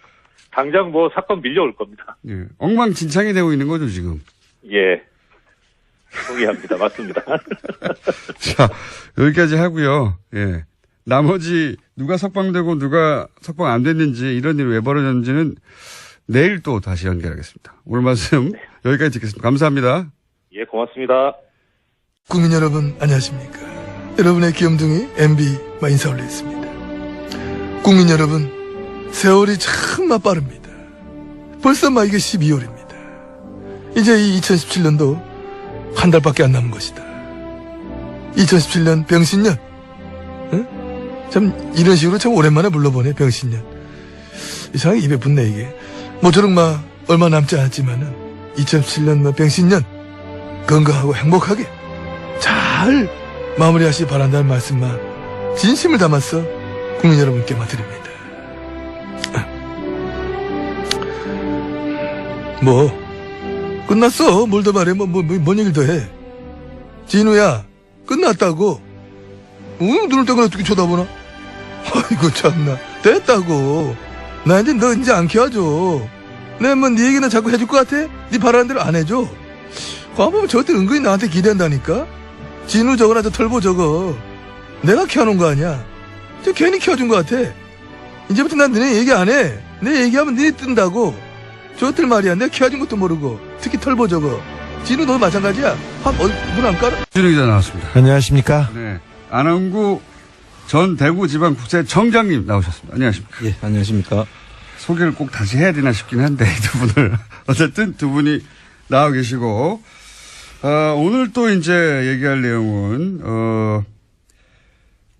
당장 뭐 사건 밀려올 겁니다. 예. 엉망진창이 되고 있는 거죠 지금. 예. 동의합니다. 맞습니다. 자, 여기까지 하고요. 예. 나머지 누가 석방되고 누가 석방 안 됐는지 이런 일이 왜 벌어졌는지는 내일 또 다시 연결하겠습니다. 오늘 말씀 여기까지 듣겠습니다. 감사합니다. 예, 고맙습니다. 국민 여러분 안녕하십니까. 여러분의 귀염둥이 MB 인사 올리겠습니다. 국민 여러분 세월이 참 빠릅니다. 벌써 이게 12월입니다. 이제 이 2017년도 한 달밖에 안 남은 것이다. 2017년 병신년. 응? 참 이런 식으로 참 오랜만에 불러보네. 병신년. 이상하게 입에 붙네 이게. 모쪼록 얼마 남지 않았지만은 2017년 병신년 건강하고 행복하게 잘 마무리하시 바란다는 말씀 진심을 담아서 국민 여러분께 드립니다. 끝났어. 뭘 더 말해. 뭔 얘기를 더 해. 진우야, 끝났다고. 눈을 떼고 어떻게 쳐다보나? 아이고, 참나. 됐다고. 나 너 이제 안 키워줘. 내가 네 얘기나 자꾸 해줄 것 같아? 네 바라는 대로 안 해줘. 봐보면 저때 은근히 나한테 기대한다니까? 진우 저거나 저 털보 저거. 내가 키워놓은 거 아니야. 저 괜히 키워준 것 같아. 이제부터 난 너네 얘기 안 해. 내 얘기하면 너네 뜬다고. 저것들 말이야. 내가 키워준 것도 모르고. 특히 털보 저거. 진우 너 마찬가지야. 눈 안 깔아? 진우 기자 나왔습니다. 안녕하십니까. 네. 안원구 전 대구지방국세청장님 나오셨습니다. 안녕하십니까. 예, 안녕하십니까. 소개를 꼭 다시 해야 되나 싶긴 한데, 두 분을. 어쨌든 두 분이 나와 계시고, 오늘 또 이제 얘기할 내용은,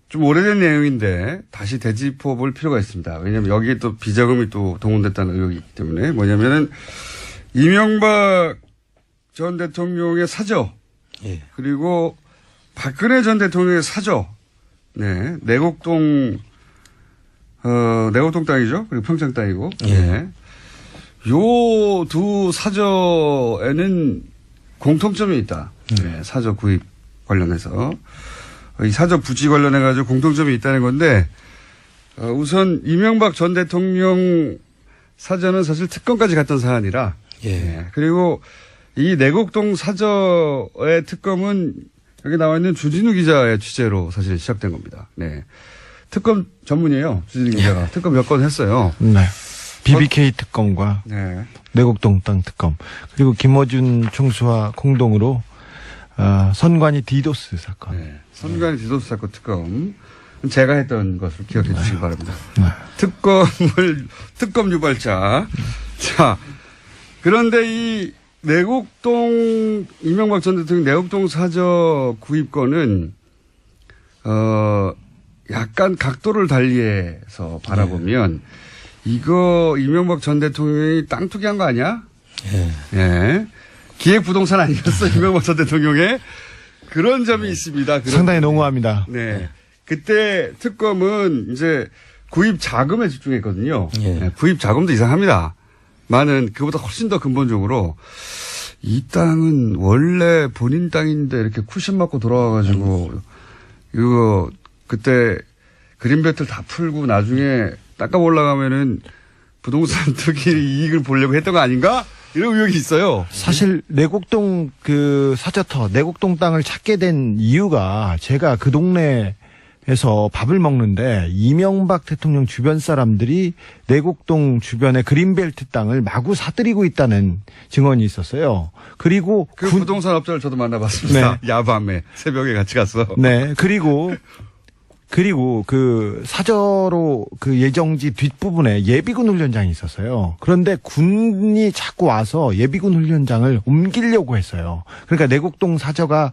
좀 오래된 내용인데, 다시 되짚어 볼 필요가 있습니다. 왜냐면 여기에 또 비자금이 또 동원됐다는 의혹이 있기 때문에, 뭐냐면은, 이명박 전 대통령의 사저, 예. 그리고 박근혜 전 대통령의 사저, 네, 내곡동 땅이죠. 그리고 평창 땅이고. 예. 네. 요 두 사저에는 공통점이 있다. 네, 사저 구입 관련해서. 이 사저 부지 관련해가지고 공통점이 있다는 건데, 우선 이명박 전 대통령 사저는 사실 특검까지 갔던 사안이라. 예. 네. 그리고 이 내곡동 사저의 특검은 여기 나와 있는 주진우 기자의 취재로 사실 시작된 겁니다. 네. 특검 전문이에요. 주진우 기자가. 특검 몇 건 했어요. 네. BBK 특검과 네. 내곡동 땅 특검 그리고 김어준 총수와 공동으로 선관위 디도스 사건. 네. 선관위 디도스 사건 특검. 제가 했던 것을 기억해 주시기 바랍니다. 특검 유발자. 자, 그런데 이 내곡동, 이명박 전 대통령 내곡동 사저 구입권은, 약간 각도를 달리해서 바라보면, 이거 이명박 전 대통령이 땅 투기한 거 아니야? 예. 기획부동산 아니었어, 이명박 전 대통령의? 그런 점이 있습니다. 상당히 농후합니다. 네. 그때 특검은 이제 구입 자금에 집중했거든요. 네, 구입 자금도 이상합니다. 많은, 그보다 훨씬 더 근본적으로 이 땅은 원래 본인 땅인데 이렇게 쿠션 맞고 돌아와가지고 이거 그때 그린벨트를 다 풀고 나중에 닦아 올라가면은 부동산 투기 이익을 보려고 했던 거 아닌가? 이런 의혹이 있어요. 사실 내곡동 그 사저터 내곡동 땅을 찾게 된 이유가 제가 그 동네에서 밥을 먹는데 이명박 대통령 주변 사람들이 내곡동 주변의 그린벨트 땅을 마구 사들이고 있다는 증언이 있었어요. 그리고 그 부동산 업자를 저도 만나봤습니다. 네. 야밤에 새벽에 같이 갔어. 네. 그리고 그 사저로 그 예정지 뒷부분에 예비군 훈련장이 있었어요. 그런데 군이 자꾸 와서 예비군 훈련장을 옮기려고 했어요. 그러니까 내곡동 사저가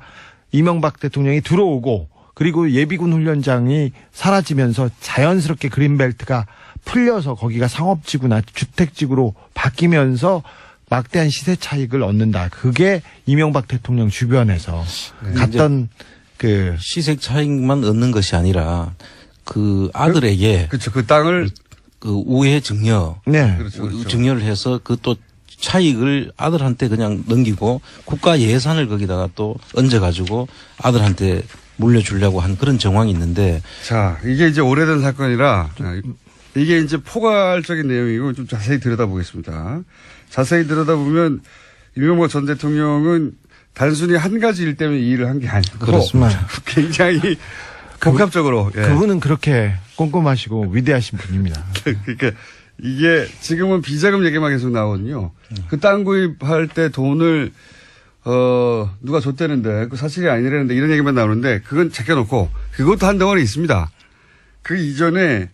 이명박 대통령이 들어오고 그리고 예비군 훈련장이 사라지면서 자연스럽게 그린벨트가 풀려서 거기가 상업지구나 주택지구로 바뀌면서 막대한 시세 차익을 얻는다. 그게 이명박 대통령 주변에서 갔던 그 시세 차익만 얻는 것이 아니라 그 아들에게 그렇죠. 그 땅을 그 우회 증여, 네. 그렇죠. 증여를 해서 그 또 차익을 아들한테 그냥 넘기고 국가 예산을 거기다가 또 얹어가지고 아들한테 물려주려고 한 그런 정황이 있는데. 자, 이게 이제 오래된 사건이라 이게 이제 포괄적인 내용이고 좀 자세히 들여다보겠습니다. 자세히 들여다보면 이명박 전 대통령은 단순히 한 가지 일 때문에 이 일을 한 게 아니고 그렇습니다. 굉장히 복합적으로. 예. 그분은 그렇게 꼼꼼하시고 위대하신 분입니다. 그러니까 이게 지금은 비자금 얘기만 계속 나오거든요. 그 땅 구입할 때 돈을 누가 줬다는데 그 사실이 아니라는데 이런 얘기만 나오는데 그건 제껴놓고 그것도 한 덩어리 있습니다. 그 이전에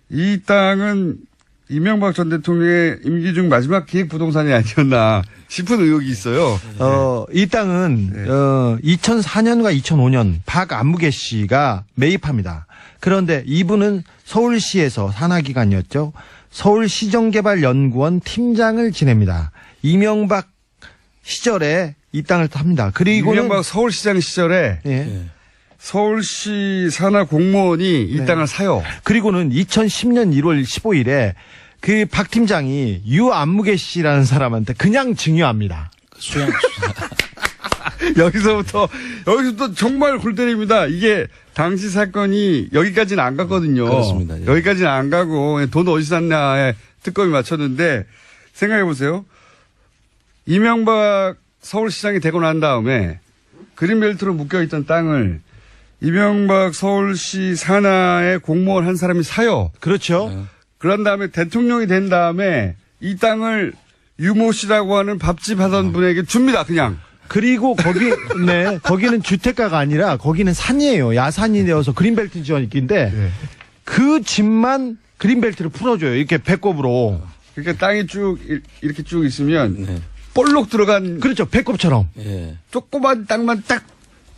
이 땅은 이명박 전 대통령의 임기 중 마지막 기획 부동산이 아니었나 싶은 의혹이 있어요. 이 땅은 2004년과 2005년 박안무개 씨가 매입합니다. 그런데 이분은 서울시에서 산하기관이었죠. 서울시정개발연구원 팀장을 지냅니다. 이명박 시절에 이 땅을 탑니다. 그리고 이명박 서울시장 시절에 예. 서울시 산하 공무원이 이 땅을 사요. 그리고는 2010년 1월 15일에 그 박 팀장이 유안무개 씨라는 사람한테 그냥 증여합니다. 여기서부터 정말 골 때립니다. 이게 당시 사건이 여기까지는 안 갔거든요. 그렇습니다. 예. 여기까지는 안 가고 돈 어디서 샀냐에 특검이 맞췄는데 생각해 보세요. 이명박 서울시장이 되고 난 다음에 그린벨트로 묶여있던 땅을 이명박 서울시 산하의 공무원 한 사람이 사요. 그렇죠. 그런 다음에 대통령이 된 다음에 이 땅을 유모 씨라고 하는 밥집 하던 분에게 줍니다. 그냥. 그리고 거기는 주택가가 아니라 거기는 산이에요. 야산이 되어서 그린벨트 지원인데 그 집만 그린벨트를 풀어줘요. 이렇게 배꼽으로. 그러니까 땅이 쭉 이렇게 쭉 있으면 네. 볼록 들어간 그렇죠. 배꼽처럼. 예. 조그만 땅만 딱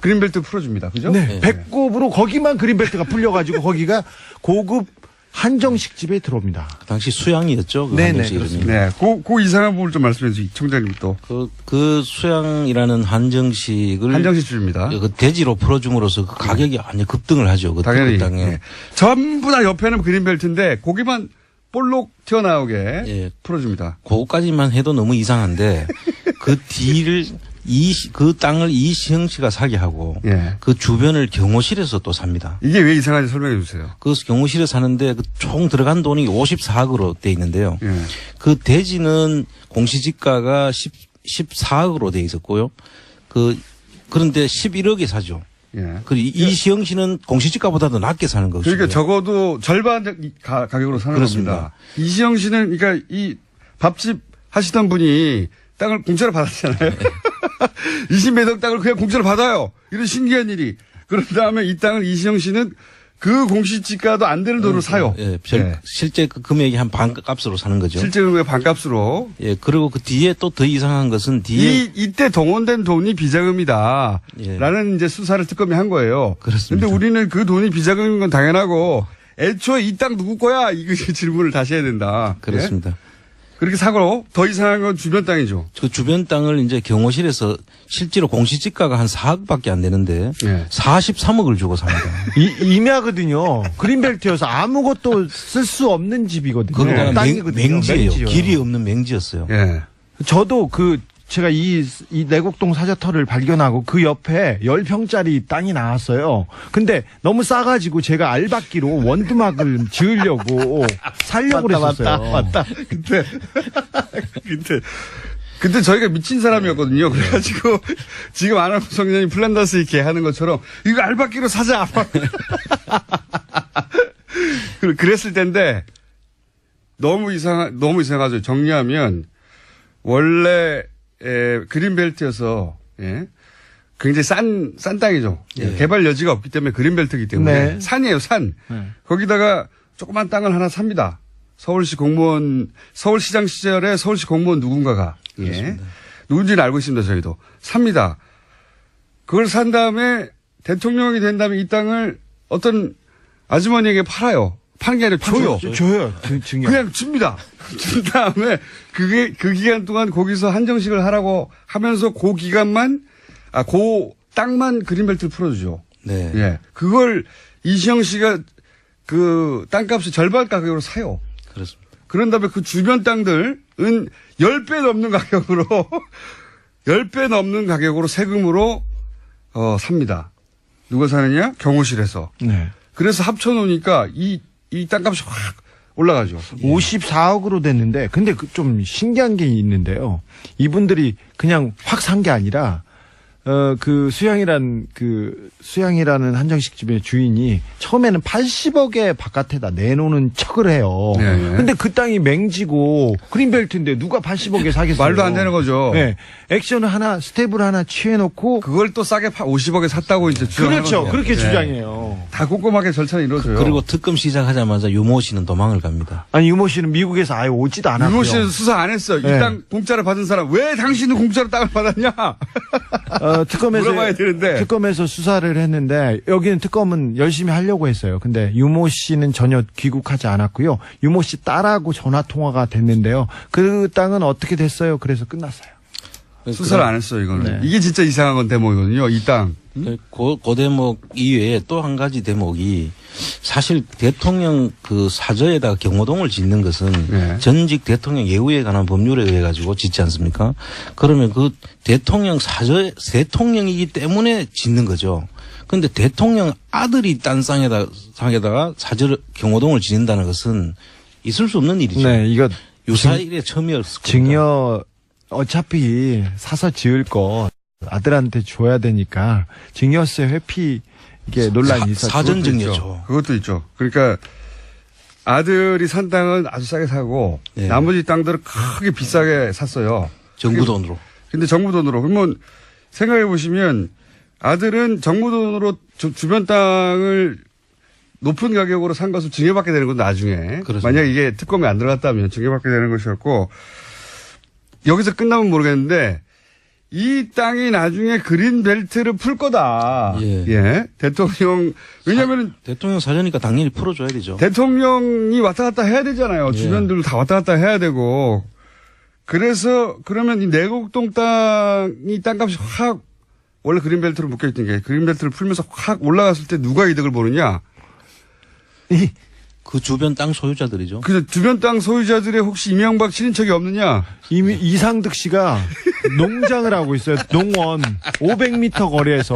그린벨트 풀어줍니다. 그죠? 네. 배꼽으로 거기만 그린벨트가 풀려가지고 거기가 고급 한정식 집에 들어옵니다. 그 당시 수양이었죠. 그 네네, 한정식 이름이. 네. 그 이상한 부분을 좀 말씀해 주세요. 청장님 또. 그 수양이라는 한정식을 한정식 주입니다. 그 대지로 풀어줌으로써 그 가격이 완전 급등을 하죠. 그 당연히. 땅에. 예. 전부 다 옆에는 그린벨트인데 고기만 볼록 튀어나오게 예. 풀어줍니다. 그거까지만 해도 너무 이상한데 그 뒤를 그 땅을 이시영 씨가 사게 하고 예. 그 주변을 경호실에서 또 삽니다. 이게 왜 이상한지 설명해 주세요. 그 경호실에 사는데 그 총 들어간 돈이 54억으로 돼 있는데요. 예. 그 대지는 공시지가가 14억으로 돼 있었고요. 그런데 11억에 사죠. 예. 그 이시영 씨는 공시지가보다도 낮게 사는 것이고요. 그러니까 적어도 절반 가격으로 사는 그렇습니다. 겁니다. 이시영 씨는 그러니까 이 밥집 하시던 분이 땅을 공짜로 받았잖아요. 20몇 억 땅을 그냥 공짜로 받아요. 이런 신기한 일이. 그런 다음에 이 땅을 이시영 씨는 그 공시지가도 안 되는 돈으로 사요. 예, 예. 실제 그 금액이 한 반값으로 사는 거죠. 실제 금액의 반값으로. 예, 그리고 그 뒤에 또 더 이상한 것은 뒤에 이때 동원된 돈이 비자금이다. 예. 라는 이제 수사를 특검이 한 거예요. 그렇습니다. 근데 우리는 그 돈이 비자금인 건 당연하고 애초에 이 땅 누구 거야? 이것이 질문을 다시 해야 된다. 그렇습니다. 예? 그렇게 사고로 더 이상한 건 주변 땅이죠. 그 주변 땅을 이제 경호실에서 실제로 공시지가가 한 4억밖에 안 되는데 예. 43억을 주고 삽니다. 임야거든요. 그린벨트여서 아무것도 쓸 수 없는 집이거든요. 거기다가 땅이거든요. 맹지예요. 맹지요. 길이 없는 맹지였어요. 예. 저도 제가 이 내곡동 사저터를 발견하고 그 옆에 10평짜리 땅이 나왔어요. 근데 너무 싸가지고 제가 알박기로 원두막을 지으려고 살려고 그랬었어요. 맞다. 그때 저희가 미친 사람이었거든요. 그래가지고 지금 안할부 성장이 플란다스 이렇게 하는 것처럼 이거 알바끼로 사자. 그랬을 텐데 너무 이상하죠. 정리하면 원래 그린벨트여서 예, 굉장히 싼 땅이죠. 예. 개발 여지가 없기 때문에 그린벨트이기 때문에 네. 산이에요. 산. 네. 거기다가 조그만 땅을 하나 삽니다. 서울시장 시절에 서울시 공무원 누군가가 예. 누군지는 알고 있습니다. 저희도 삽니다. 그걸 산 다음에 대통령이 된 다음에 이 땅을 어떤 아주머니에게 팔아요. 파는 게 아니라 줘요. 줘요. 증여. 그냥 줍니다. 준 다음에 그 기간 동안 거기서 한정식을 하라고 하면서 그 땅만 그린벨트를 풀어주죠. 네. 예. 그걸 이시영 씨가 그 땅값의 절반 가격으로 사요. 그렇습니다. 그런 다음에 그 주변 땅들은 10배 넘는 가격으로 10배 넘는 가격으로 세금으로 삽니다. 누가 사느냐? 경호실에서. 네. 그래서 합쳐놓으니까 이 땅값이 확 올라가죠. 54억으로 됐는데, 근데 좀 신기한 게 있는데요. 이분들이 그냥 확 산 게 아니라, 수양이라는 한정식 집의 주인이 처음에는 80억에 바깥에다 내놓는 척을 해요. 네, 네. 근데 그 땅이 맹지고 그린벨트인데 누가 80억에 사겠어요? 말도 안 되는 거죠. 네. 액션을 스텝을 하나 취해놓고. 그걸 또 싸게 50억에 샀다고 이제 주장하는 그렇죠. 거죠. 그렇게 네. 주장해요. 다 꼼꼼하게 절차를 이루어져요. 그리고 특검 시작하자마자 유모 씨는 도망을 갑니다. 아니, 유모 씨는 미국에서 아예 오지도 않았고요. 유모 씨는 수사 안 했어. 네. 이 땅 공짜로 받은 사람 왜 당신은 공짜로 땅을 받았냐? 물어봐야 되는데. 특검에서 수사를 했는데 여기는 특검은 열심히 하려고 했어요. 근데 유모 씨는 전혀 귀국하지 않았고요. 유모 씨 딸하고 전화 통화가 됐는데요. 그 땅은 어떻게 됐어요? 그래서 끝났어요. 수사를 안 했어요, 이거는. 네. 이게 진짜 이상한 건 대목이거든요, 이 땅. 그 대목 이외에 또 한 가지 대목이 사실 대통령 그 사저에다가 경호동을 짓는 것은 네. 전직 대통령 예우에 관한 법률에 의해 가지고 짓지 않습니까? 그러면 그 대통령 대통령이기 때문에 짓는 거죠. 그런데 대통령 아들이 딴 땅에다가 경호동을 짓는다는 것은 있을 수 없는 일이죠. 네, 이거 유사일에 처음이었을 겁니다. 증여 어차피 사서 지을 거 아들한테 줘야 되니까 증여세 회피 이게 논란이 있었죠. 사전 증여죠. 그것도 있죠. 그러니까 아들이 산 땅은 아주 싸게 사고 네. 나머지 땅들은 크게 비싸게 샀어요. 정부 돈으로. 근데 정부 돈으로. 그러면 생각해 보시면 아들은 정부 돈으로 주변 땅을 높은 가격으로 산 것을 증여받게 되는 건 나중에. 그렇습니다. 만약 이게 특검에 안 들어갔다면 증여받게 되는 것이었고 여기서 끝나면 모르겠는데 이 땅이 나중에 그린벨트를 풀 거다. 예. 대통령, 왜냐면은 대통령 사저니까 당연히 풀어줘야 되죠. 대통령이 왔다 갔다 해야 되잖아요. 예. 주변들 다 왔다 갔다 해야 되고. 그래서 그러면 이 내곡동 땅이 땅값이 확 원래 그린벨트로 묶여있던 게 그린벨트를 풀면서 확 올라갔을 때 누가 이득을 보느냐. 그 주변 땅 소유자들이죠. 그 주변 땅 소유자들의 혹시 이명박 친인척이 없느냐. 이미 이상득 씨가 농장을 하고 있어요. 농원 500m 거리에서.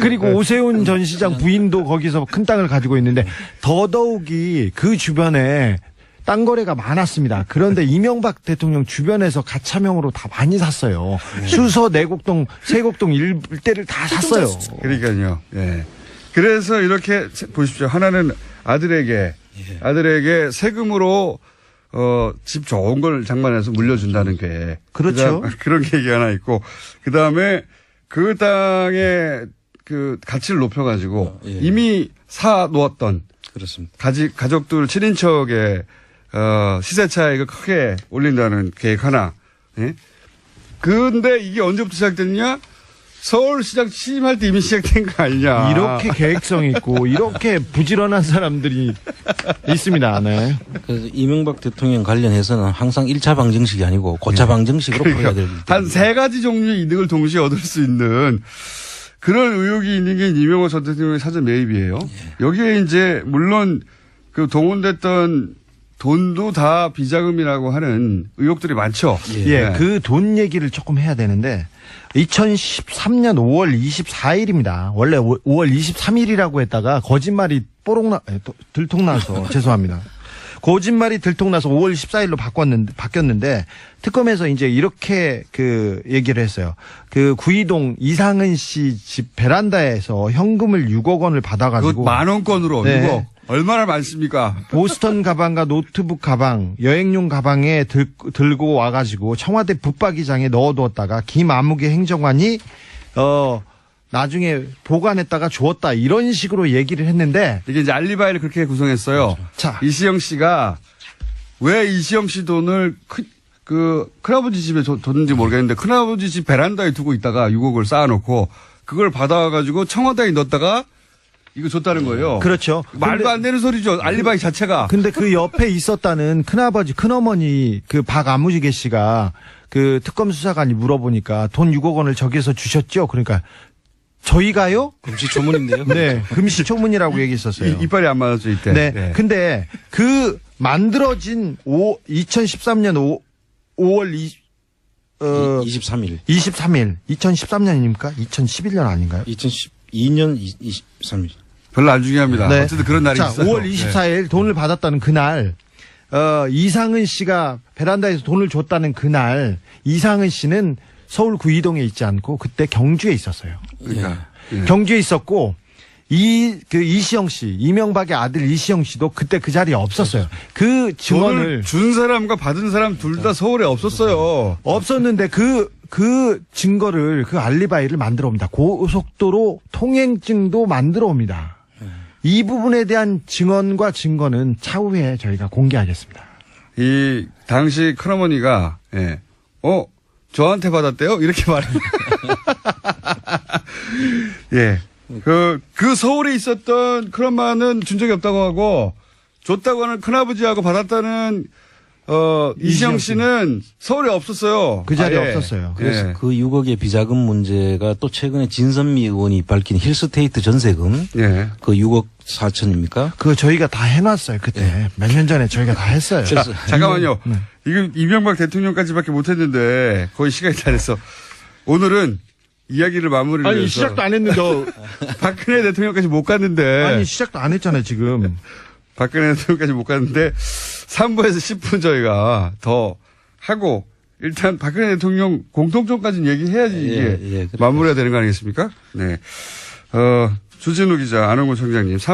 그리고 오세훈 전 시장 부인도 거기서 큰 땅을 가지고 있는데 더더욱이 그 주변에 땅 거래가 많았습니다. 그런데 이명박 대통령 주변에서 가차명으로 다 많이 샀어요. 수서, 내곡동, 세곡동 일대를 다 샀어요. 그러니까요. 예. 그래서 이렇게 보십시오. 하나는 아들에게 세금으로 집 좋은 걸 장만해서 물려준다는 게 그렇죠. 그런 계획이 하나 있고 그다음에 그 땅에 그 가치를 높여가지고 예. 이미 사 놓았던 그렇습니다. 가족들 7인척의 시세 차익을 크게 올린다는 계획 하나. 예? 근데 이게 언제부터 시작됐냐? 서울시장 취임할 때 이미 시작된 거 아니냐. 이렇게 계획성 있고 이렇게 부지런한 사람들이 있습니다. 네. 그래서 이명박 대통령 관련해서는 항상 1차 방정식이 아니고 고차 방정식으로 풀어야 되기 때문에. 한 세 가지 종류의 이득을 동시에 얻을 수 있는 그런 의혹이 있는 게 이명박 전 대통령의 사전 매입이에요. 여기에 이제 물론 그 동원됐던 돈도 다 비자금이라고 하는 의혹들이 많죠. 예, 그 돈 얘기를 조금 해야 되는데 2013년 5월 24일입니다. 원래 5월 23일이라고 했다가 거짓말이 들통나서 죄송합니다. 거짓말이 들통나서 5월 14일로 바뀌었는데 특검에서 이제 이렇게 그 얘기를 했어요. 그 구이동 이상은 씨 집 베란다에서 현금을 6억 원을 받아가지고 그것 10,000원권으로 네. 6억. 얼마나 많습니까? 보스턴 가방과 노트북 가방, 여행용 가방에 들고 와가지고 청와대 붙박이장에 넣어두었다가 김아무개 행정관이 나중에 보관했다가 주었다 이런 식으로 얘기를 했는데 이게 이제 알리바이를 그렇게 구성했어요. 자, 이시영 씨가 왜 이시영 씨 돈을 큰아버지 집에 뒀는지 모르겠는데 큰아버지 집 베란다에 두고 있다가 6억을 쌓아놓고 그걸 받아가지고 청와대에 넣었다가 이거 줬다는 거예요. 그렇죠. 말도 안 되는 소리죠. 알리바이 자체가. 근데 그 옆에 있었다는 큰아버지, 큰어머니 그 박아무지개 씨가 그 특검 수사관이 물어보니까 돈 6억 원을 저기서 주셨죠? 그러니까 저희가요? 금시초문인데요. 네, 금시초문이라고 얘기했었어요. 이빨이 안 맞았죠 이때. 네. 근데 그 만들어진 2013년 5월 23일. 23일 2013년입니까? 2011년 아닌가요? 2012년 23일. 별로 안 중요합니다. 네. 어쨌든 그런 날이 자, 있어요. 5월 24일 돈을 받았다는 그날 이상은 씨가 베란다에서 돈을 줬다는 그날 이상은 씨는 서울 구이동에 있지 않고 그때 경주에 있었어요. 그러니까. 예. 경주에 있었고 이시영 씨, 이명박의 아들 이시영 씨도 그때 그 자리에 없었어요. 그 증언을 돈을 준 사람과 받은 사람 둘 다 서울에 없었어요. 없었는데 그 증거를 그 알리바이를 만들어 옵니다. 고속도로 통행증도 만들어 옵니다. 이 부분에 대한 증언과 증거는 차후에 저희가 공개하겠습니다. 이 당시 큰어머니가 저한테 받았대요? 이렇게 말합니다. 예. 그 서울에 있었던 큰엄마는 준 적이 없다고 하고 줬다고 하는 큰아버지하고 받았다는 이시영 씨는 서울에 없었어요. 그 자리에 아예. 없었어요. 그래서 예. 그 6억의 비자금 문제가 또 최근에 진선미 의원이 밝힌 힐스테이트 전세금 예. 그 6억 4천입니까? 그거 저희가 다 해놨어요. 그때 몇 년 전에 저희가 다 했어요. 그래서 잠깐만요. 이거 이명박 대통령까지밖에 못했는데 거의 시간이 다 됐어. 오늘은 이야기를 마무리를 아니 해서 시작도 안 했는데 박근혜 대통령까지 못 갔는데 아니 시작도 안 했잖아요 지금. 박근혜 대통령까지 못 갔는데 3부에서 10분 저희가 더 하고 일단 박근혜 대통령 공통점까지는 얘기해야지 이게 예, 마무리가 되는 거 아니겠습니까? 네. 주진우 기자, 안홍구 청장님.